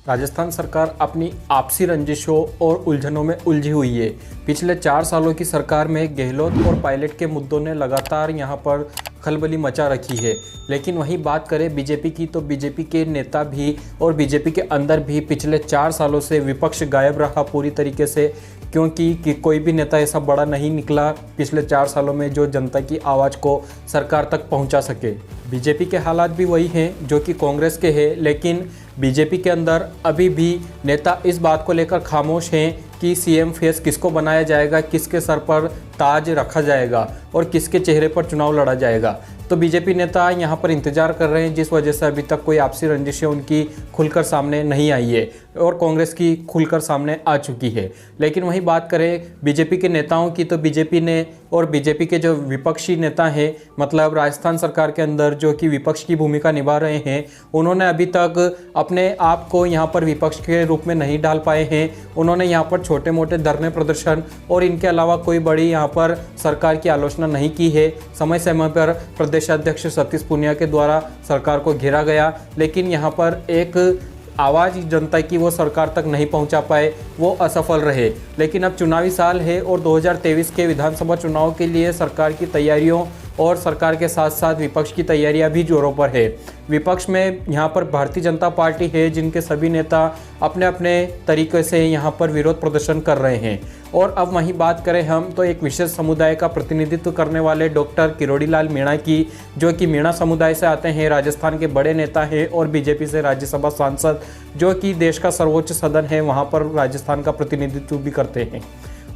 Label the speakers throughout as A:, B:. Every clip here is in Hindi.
A: राजस्थान सरकार अपनी आपसी रंजिशों और उलझनों में उलझी हुई है। पिछले 4 सालों की सरकार में गहलोत और पायलट के मुद्दों ने लगातार यहां पर खलबली मचा रखी है। लेकिन वहीं बात करें बीजेपी की, तो बीजेपी के नेता भी और बीजेपी के अंदर भी पिछले 4 सालों से विपक्ष गायब रहा पूरी तरीके से, क्योंकि कोई भी नेता ऐसा बड़ा नहीं निकला पिछले 4 सालों में जो जनता की आवाज़ को सरकार तक पहुंचा सके। बीजेपी के हालात भी वही हैं जो कि कांग्रेस के हैं, लेकिन बीजेपी के अंदर अभी भी नेता इस बात को लेकर खामोश हैं कि सीएम फेस किसको बनाया जाएगा, किसके सर पर ताज रखा जाएगा और किसके चेहरे पर चुनाव लड़ा जाएगा। तो बीजेपी नेता यहाँ पर इंतजार कर रहे हैं, जिस वजह से अभी तक कोई आपसी रंजिशें उनकी खुलकर सामने नहीं आई है और कांग्रेस की खुलकर सामने आ चुकी है। लेकिन वहीं बात करें बीजेपी के नेताओं की, तो बीजेपी ने और बीजेपी के जो विपक्षी नेता हैं, मतलब राजस्थान सरकार के अंदर जो कि विपक्ष की भूमिका निभा रहे हैं, उन्होंने अभी तक अपने आप को यहाँ पर विपक्ष के रूप में नहीं डाल पाए हैं। उन्होंने यहाँ पर छोटे मोटे धरने प्रदर्शन और इनके अलावा कोई बड़ी यहाँ पर सरकार की आलोचना नहीं की है। समय समय पर प्रदेशाध्यक्ष सतीश पूनिया के द्वारा सरकार को घेरा गया, लेकिन यहाँ पर एक आवाज़ जनता की वो सरकार तक नहीं पहुंचा पाए, वो असफल रहे। लेकिन अब चुनावी साल है और 2023 के विधानसभा चुनाव के लिए सरकार की तैयारियों और सरकार के साथ साथ विपक्ष की तैयारियां भी जोरों पर है। विपक्ष में यहाँ पर भारतीय जनता पार्टी है, जिनके सभी नेता अपने अपने तरीके से यहाँ पर विरोध प्रदर्शन कर रहे हैं। और अब वहीं बात करें हम, तो एक विशेष समुदाय का प्रतिनिधित्व करने वाले डॉक्टर किरोड़ी लाल मीणा की, जो कि मीणा समुदाय से आते हैं, राजस्थान के बड़े नेता हैं और बीजेपी से राज्यसभा सांसद, जो कि देश का सर्वोच्च सदन है, वहाँ पर राजस्थान का प्रतिनिधित्व भी करते हैं।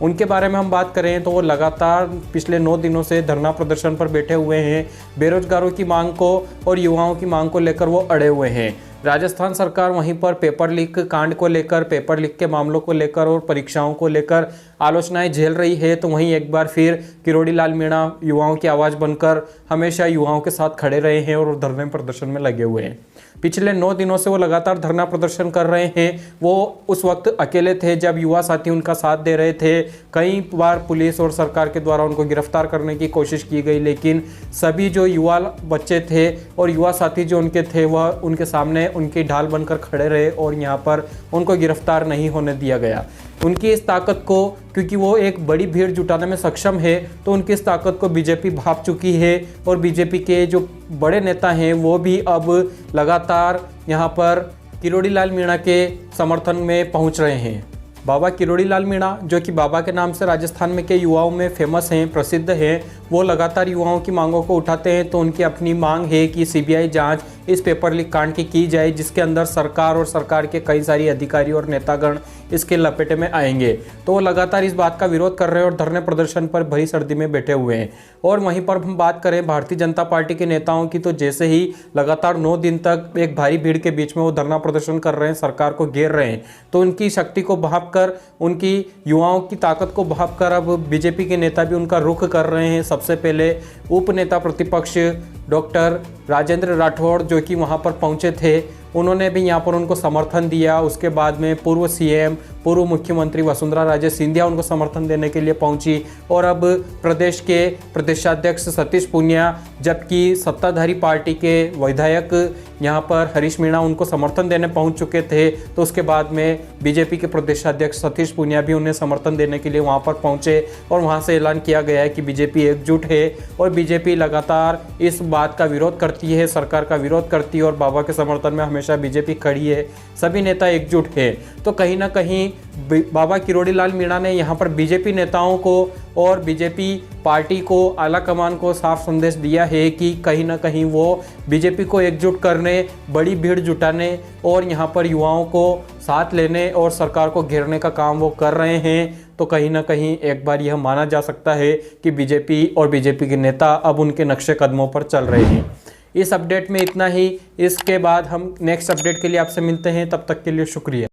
A: उनके बारे में हम बात करें तो वो लगातार पिछले 9 दिनों से धरना प्रदर्शन पर बैठे हुए हैं। बेरोजगारों की मांग को और युवाओं की मांग को लेकर वो अड़े हुए हैं। राजस्थान सरकार वहीं पर पेपर लीक कांड को लेकर, पेपर लीक के मामलों को लेकर और परीक्षाओं को लेकर आलोचनाएं झेल रही है, तो वहीं एक बार फिर किरोड़ी लाल मीणा युवाओं की आवाज़ बनकर हमेशा युवाओं के साथ खड़े रहे हैं और धरने प्रदर्शन में लगे हुए हैं। पिछले 9 दिनों से वो लगातार धरना प्रदर्शन कर रहे हैं। वो उस वक्त अकेले थे जब युवा साथी उनका साथ दे रहे थे। कई बार पुलिस और सरकार के द्वारा उनको गिरफ्तार करने की कोशिश की गई, लेकिन सभी जो युवा बच्चे थे और युवा साथी जो उनके थे, वह उनके सामने उनकी ढाल बनकर खड़े रहे और यहाँ पर उनको गिरफ्तार नहीं होने दिया गया। उनकी इस ताकत को, क्योंकि वो एक बड़ी भीड़ जुटाने में सक्षम है, तो उनकी इस ताकत को बीजेपी भांप चुकी है और बीजेपी के जो बड़े नेता हैं वो भी अब लगातार यहाँ पर किरोड़ी लाल मीणा के समर्थन में पहुँच रहे हैं। बाबा किरोड़ी लाल मीणा, जो कि बाबा के नाम से राजस्थान में के युवाओं में फेमस हैं, प्रसिद्ध हैं, वो लगातार युवाओं की मांगों को उठाते हैं। तो उनकी अपनी मांग है कि सीबीआई जांच इस पेपर लीक कांड की जाए, जिसके अंदर सरकार और सरकार के कई सारी अधिकारी और नेतागण इसके लपेटे में आएंगे। तो वो लगातार इस बात का विरोध कर रहे हैं और धरने प्रदर्शन पर भरी सर्दी में बैठे हुए हैं। और वहीं पर हम बात करें भारतीय जनता पार्टी के नेताओं की, तो जैसे ही लगातार 9 दिन तक एक भारी भीड़ के बीच में वो धरना प्रदर्शन कर रहे हैं, सरकार को घेर रहे हैं, तो उनकी शक्ति को भांप कर, उनकी युवाओं की ताकत को भांप कर अब बीजेपी के नेता भी उनका रुख कर रहे हैं। सबसे पहले उप नेता प्रतिपक्ष डॉक्टर राजेंद्र राठौड़, जो कि वहाँ पर पहुँचे थे, उन्होंने भी यहाँ पर उनको समर्थन दिया। उसके बाद में पूर्व सीएम, पूर्व मुख्यमंत्री वसुंधरा राजे सिंधिया उनको समर्थन देने के लिए पहुंची। और अब प्रदेश के प्रदेशाध्यक्ष सतीश पूनिया, जबकि सत्ताधारी पार्टी के विधायक यहाँ पर हरीश मीणा उनको समर्थन देने पहुंच चुके थे, तो उसके बाद में बीजेपी के प्रदेशाध्यक्ष सतीश पूनिया भी उन्हें समर्थन देने के लिए वहाँ पर पहुँचे और वहाँ से ऐलान किया गया है कि बीजेपी एकजुट है और बीजेपी लगातार इस बात का विरोध करती है, सरकार का विरोध करती है और बाबा के समर्थन में हमेशा बीजेपी खड़ी है। सभी नेता एकजुट है। तो कहीं ना कहीं बाबा किरोड़ी लाल मीणा ने यहाँ पर बीजेपी नेताओं को और बीजेपी पार्टी को, आला कमान को साफ संदेश दिया है कि कहीं ना कहीं वो बीजेपी को एकजुट करने, बड़ी भीड़ जुटाने और यहाँ पर युवाओं को साथ लेने और सरकार को घेरने का काम वो कर रहे हैं। तो कहीं ना कहीं एक बार यह माना जा सकता है कि बीजेपी और बीजेपी के नेता अब उनके नक्शे कदमों पर चल रहे हैं। इस अपडेट में इतना ही। इसके बाद हम नेक्स्ट अपडेट के लिए आपसे मिलते हैं। तब तक के लिए शुक्रिया।